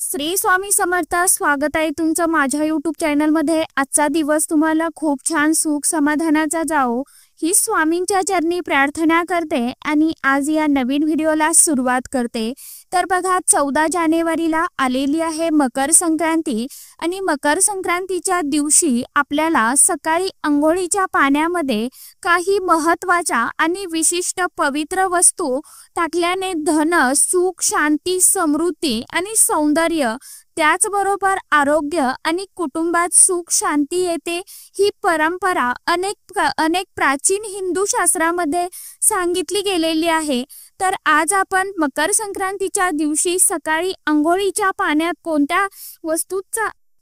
श्री स्वामी समर्थ। स्वागत आहे तुमचं माझ्या YouTube चॅनल मध्ये। आजचा दिवस तुम्हाला खूप छान सुख समाधानाचा जाओ ही स्वामींच्या चरणी प्रार्थना करते आणि आज या नवीन व्हिडिओला सुरुवात करते। तर बघा 14 जानेवारीला आलेली आहे मकर संक्रांती आणि मकर संक्रांतीच्या दिवशी आपल्याला सकाळी अंघोळीच्या पाण्यामध्ये काही महत्त्वाच्या आणि विशिष्ट पवित्र वस्तू टाकल्याने धन, सुख, शांती, समृद्धी आणि सौंदर्य त्याचबरोबर आरोग्य आणि कुटुंबात सुख शांती येते। ही परंपरा अनेक प्राचीन हिंदू शास्त्रामध्ये सांगितली गेलेली आहे। तर आज आपण मकर संक्रांतीच्या दिवशी सकाळी अंघोळीच्या पाण्यात कोणत्या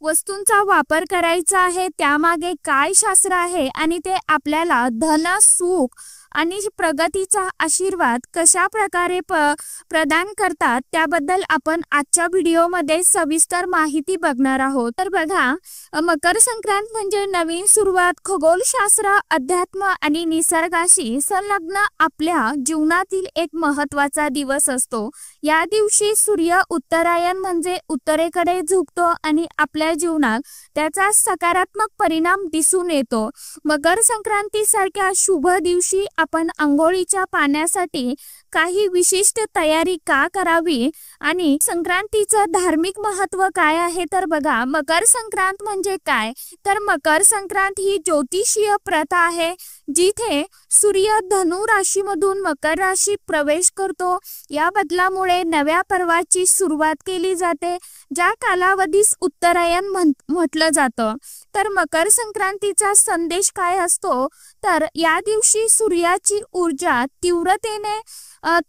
वस्तूंचा वापर करायचा आहे, त्यामागे काय शास्त्र आहे आणि ते आपल्याला धन, सुख आणि प्रगतीचा आशीर्वाद कशा प्रकारे प्रदान करतात त्याबद्दल आपण आजच्या व्हिडिओमध्ये सविस्तर माहिती बघणार आहोत। तर बघा, मकर संक्रांत म्हणजे नवीन सुरुवात, खगोलशास्त्र, अध्यात्म आणि निसर्गाशी संलग्न आपल्या जीवनातील एक महत्त्वाचा दिवस असतो। या दिवशी सूर्य उत्तरायण म्हणजे उत्तरेकडे झुकतो आणि आपल्या जीवनात त्याचा सकारात्मक परिणाम दिसून येतो। मकर संक्रांती सारख्या शुभ दिवशी आपण अंघोळीच्या पाण्यासाठी काही विशिष्ट तयारी का करावी आणि संक्रांतीचं धार्मिक महत्त्व काय आहे। तर बघा, मकर संक्रांत म्हणजे काय, तर मकर संक्रांत ही ज्योतिषीय प्रथा आहे जिथे सूर्य धनु राशीमधून मकर राशीत प्रवेश करतो। या बदलामुळे नव्या पर्वाची सुरुवात केली जाते, ज्या कालावधीस उत्तरायण म्हटलं जातं। तर मकर संक्रांतीचा संदेश काय असतो, तर या दिवशी सूर्याची ऊर्जा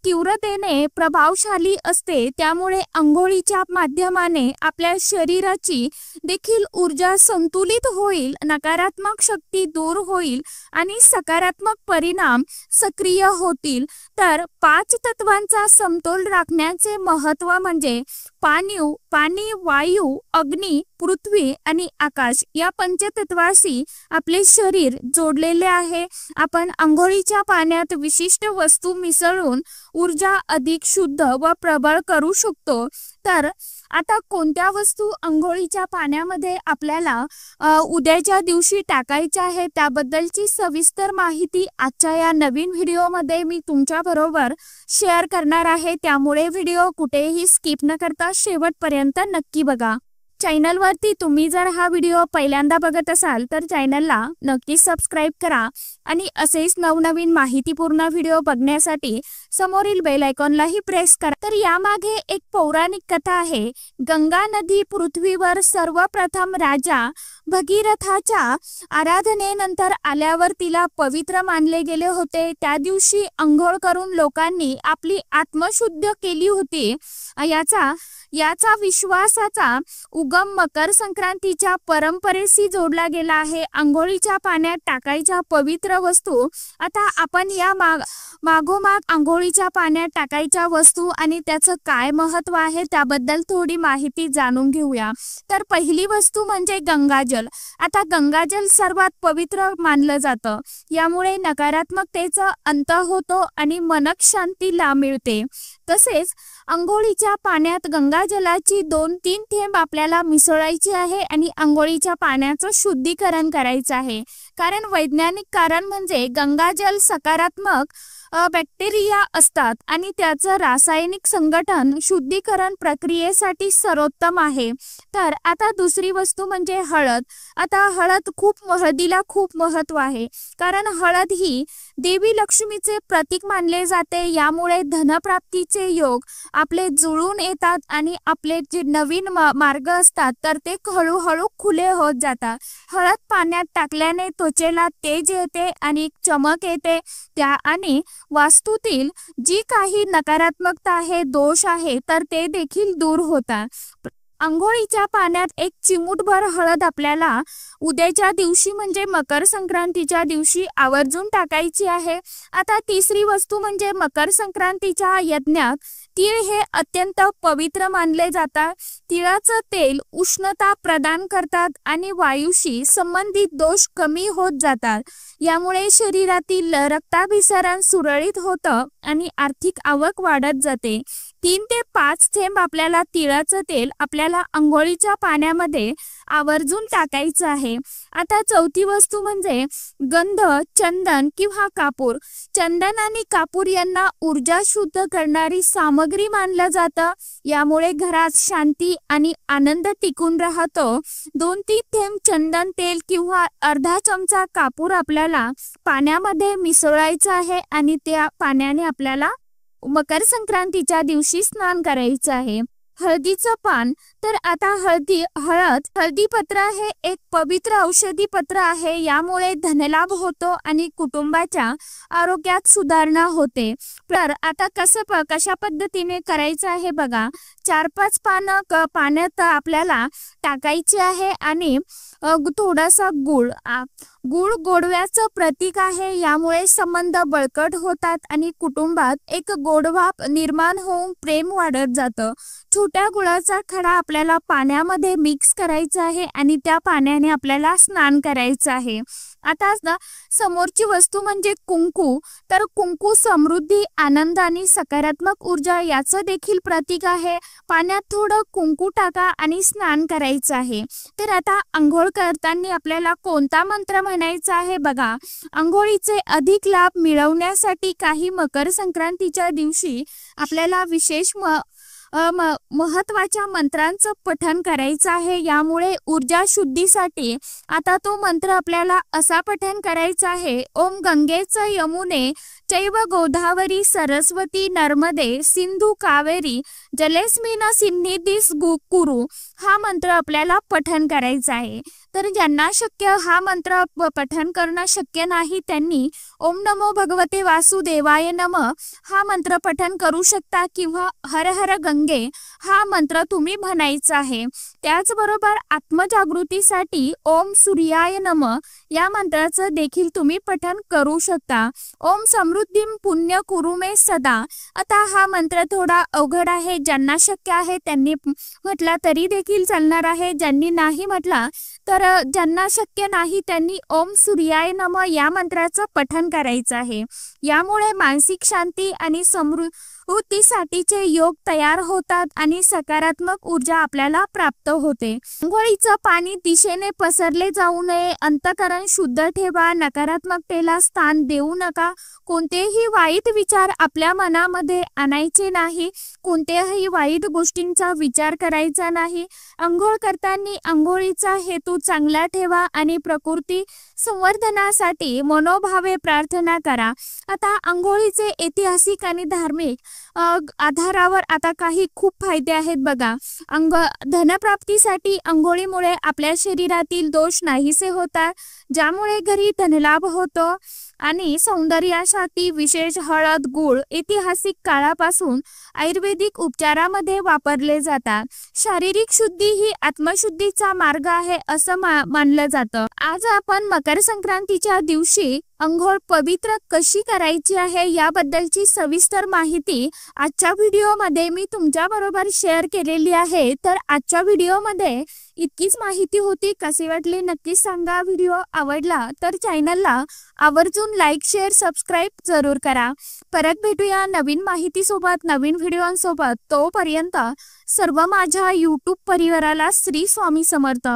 तीव्रतेने प्रभावशाली असते, त्यामुळे अंघोळीच्या माध्यमाने आपल्या शरीराची देखील ऊर्जा संतुलित होईल, नकारात्मक शक्ती दूर होईल आणि सकारात्मक परिणाम सक्रिय होतील। तर 5 तत्वांचा समतोल राखण्याचे महत्त्व म्हणजे पाणी, वायू, अग्नी, पृथ्वी आणि आकाश या पंचतत्वाशी आपले शरीर जोडलेले आहे। आपण अंघोळीच्या पाण्यात विशिष्ट वस्तू मिसळून ऊर्जा अधिक शुद्ध व प्रबळ करू शकतो। तर आता कोणत्या वस्तू अंघोळीच्या पाण्यामध्ये आपल्याला उद्याच्या दिवशी टाकायच्या आहे त्याबद्दलची सविस्तर माहिती आजच्या या नवीन व्हिडिओमध्ये मी तुमच्या बरोबर शेअर करणार आहे, त्यामुळे व्हिडिओ कुठेही स्किप न करता शेवटपर्यंत नक्की बघा। चॅनलवरती तुम्ही जर हा व्हिडिओ पहिल्यांदा बघत असाल तर चॅनलला नक्की सबस्क्राइब करा आणि असेच नवनवीन माहितीपूर्ण व्हिडिओ बघण्यासाठी समोरील बेल आयकॉनलाही प्रेस करा। तर यामागे एक पौराणिक कथा आहे। गंगा नदी पृथ्वीवर सर्वप्रथम राजा भगीरथाच्या आराधनेनंतर आल्यावर तिला पवित्र मानले गेले होते। त्या दिवशी अंघोळ करून लोकांनी आपली आत्मशुद्ध केली होती। याचा विश्वासाचा उगम मकर संक्रांतीच्या परंपरेशी जोडला गेला आहे। अंघोळीच्या पाण्यात टाकायच्या पवित्र वस्तू, आता आपण या मागोमाग अंघोळीच्या पाण्यात टाकायच्या वस्तू आणि त्याचं काय महत्त्व आहे त्याबद्दल थोडी माहिती जाणून घेऊया। तर पहिली वस्तू म्हणजे गंगाजल। आता गंगाजल सर्वात पवित्र मानलं जातं, यामुळे नकारात्मकतेचा अंत होतो आणि मनक शांतीला मिळते। तसेच अंघोळीच्या पाण्यात गंगाजलाची 2-3 थेंब आपल्याला मिसळायची आहे आणि अंघोळीच्या पाण्याचं शुद्धीकरण करायचं आहे। कारण वैज्ञानिक कारण म्हणजे गंगाजल सकारात्मक बॅक्टेरिया असतात आणि त्याचं रासायनिक संघटन शुद्धीकरण प्रक्रियेसाठी सर्वोत्तम आहे। तर आता दुसरी वस्तू म्हणजे हळद। आता हळदीला खूप महत्त्व आहे, कारण हळद ही देवी लक्ष्मीचे प्रतीक मानले जाते। यामुळे धनप्राप्तीचे योग आपले जुळून येतात आणि आपले जे नवीन मार्ग असतात तर ते हळूहळू खुले होत जातात। हळद पाण्यात टाकल्याने त्वचेला तेज येते आणि चमक येते, त्या आणि वास्तूतील जी काही नकारात्मकता आहे, दोष आहे, तर ते देखील दूर होतात। अंघोळीच्या पाण्यात 1 चिमूटभर हळद आपल्याला उद्याच्या दिवशी म्हणजे मकर संक्रांतीच्या दिवशी आवर्जून टाकायची आहे। आता तिसरी वस्तू म्हणजे मकर संक्रांतीच्या यज्ञात तीळ हे अत्यंत पवित्र मानले जातात। तिळाचं तेल उष्णता प्रदान करतात आणि वायूशी संबंधित दोष कमी होत जातात। यामुळे शरीरातील रक्ताभिसरण सुरळीत होतं आणि आर्थिक आवक वाढत जाते। 3 ते 5 थेंब आपल्याला तिळाचं तेल आपल्याला अंघोळीच्या पाण्यामध्ये आवर्जून टाकायचं आहे। आता चौथी वस्तू म्हणजे गंध, चंदन किंवा कापूर। चंदन आणि कापूर यांना ऊर्जा शुद्ध करणारी सामग्री मानलं जातं। यामुळे घरात शांती आणि आनंद टिकून राहतो। 2-3 थेंब चंदन तेल किंवा अर्धा चमचा कापूर आपल्याला पाण्यामध्ये मिसळायचं आहे आणि त्या पाण्याने आपल्याला मकर संक्रांतीच्या दिवशी स्नान करायचं आहे। हळदीचं पान, तर आता हळदीपत्र हे एक पवित्र औषधी पत्र आहे। यामुळे धनलाभ होतो आणि कुटुंबाच्या आरोग्यात सुधारणा होते। तर आता कशा पद्धतीने करायचं आहे बघा। 4-5 पानं पाण्यात आपल्याला टाकायचे आहे आणि थोडासा गुळ गोडव्याचं प्रतीक आहे। यामुळे संबंध बळकट होतात आणि कुटुंबात एक गोडवा निर्माण होऊन प्रेम वाढत जातं। छोट्या गुळाचा खडा आपल्याला पाण्यामध्ये मिक्स करायचा आहे आणि त्या पाण्याने आपल्याला स्नान करायचं आहे। आता समोरची वस्तू म्हणजे कुंकू, तर कुंकू समृद्धी, आनंद आणि सकारात्मक ऊर्जा याचं देखील प्रतीक आहे। पाण्यात थोडं कुंकू टाका आणि स्नान करायचं आहे। तर आता अंघोळ करताना आपल्याला कोणता मंत्र म्हणायचा आहे बघा। अंघोळीचे अधिक लाभ मिळवण्यासाठी काही मकर संक्रांतीच्या दिवशी आपल्याला विशेष महत्वाच्या मंत्रांचं पठण करायचं आहे। यामुळे ऊर्जा शुद्धीसाठी आता तो मंत्र आपल्याला असा पठण करायचा आहे। ओम गंगेच यमुने चैव गोदावरी सरस्वती नर्मदे सिंधू कावेरी जलेस्मिन सिन्निधिस कुरु, हा मंत्र आपल्याला पठण करायचा आहे। तर ज्यांना हा मंत्र पठण करणं शक्य नाही त्यांनी ओम नमो भगवते वासुदेवाय नमः हा मंत्र पठण करू शकता किंवा हर हर गंगे हा मंत्र तुम्ही म्हणायचा आहे। त्याचबरोबर आत्मजागृतीसाठी ओम सूर्याय नमः या मंत्राचं देखील तुम्ही पठण करू शकता। ओम समृद्धीम पुण्य कुरु मे सदा, आता हा मंत्र थोडा अवघड आहे। ज्यांना शक्य आहे त्यांनी म्हटला तरी देखील चालणार आहे। ज्यांनी नाही म्हटला तर ज्यांना शक्य नाही त्यांनी ओम सूर्याय नमः या मंत्राचं पठण करायचं आहे। यामुळे मानसिक शांती आणि समृद्धीसाठीचे योग तयार होतात आणि सकारात्मक ऊर्जा आपल्याला प्राप्त होते। अंघोळीचं पाणी दिशेने पसरले जाऊ नये, अंतःकरण शुद्ध ठेवा, नकारात्मकतेला स्थान देऊ नका, कोणतेही वाईट विचार आपल्या मनामध्ये आणायचे नाही, कोणत्याही वाईट गोष्टींचा विचार करायचा नाही। अंघोळ करताना अंघोळीचा हेतू चांगला ठेवा आणि प्रकृती संवर्धनासाठी मनोभावे प्रार्थना करा। आता अंघोळीचे ऐतिहासिक आणि धार्मिक आधारावर आता काही खूप फायदे आहेत बघा। धनप्राप्तीसाठी अंघोळीमुळे आपल्या शरीरातील दोष नाहीसे होतात, ज्यामुळे घरी धनलाभ होतो आणि सौंदर्यासाठी विशेष हळद, गूळ ऐतिहासिक काळापासून आयुर्वेदिक उपचारामध्ये वापरले जातात। शारीरिक शुद्धी ही आत्मशुद्धीचा मार्ग आहे असं मानलं जातं। आज आपण मकर संक्रांतीच्या दिवशी अंघोळ पवित्र कशी करायची आहे याबद्दलची सविस्तर माहिती आजच्या व्हिडिओमध्ये मी तुमच्याबरोबर शेअर केलेली आहे। तर आजच्या व्हिडिओमध्ये इतकीच माहिती होती। कशी वाटली नक्कीच सांगा। व्हिडिओ आवडला तर चॅनलला आवर्जून लाईक, शेअर, सबस्क्राईब जरूर करा। परत भेटूया नवीन माहितीसोबत, नवीन व्हिडिओंसोबत। तोपर्यंत सर्व माझ्या यूट्यूब परिवाराला श्री स्वामी समर्थ।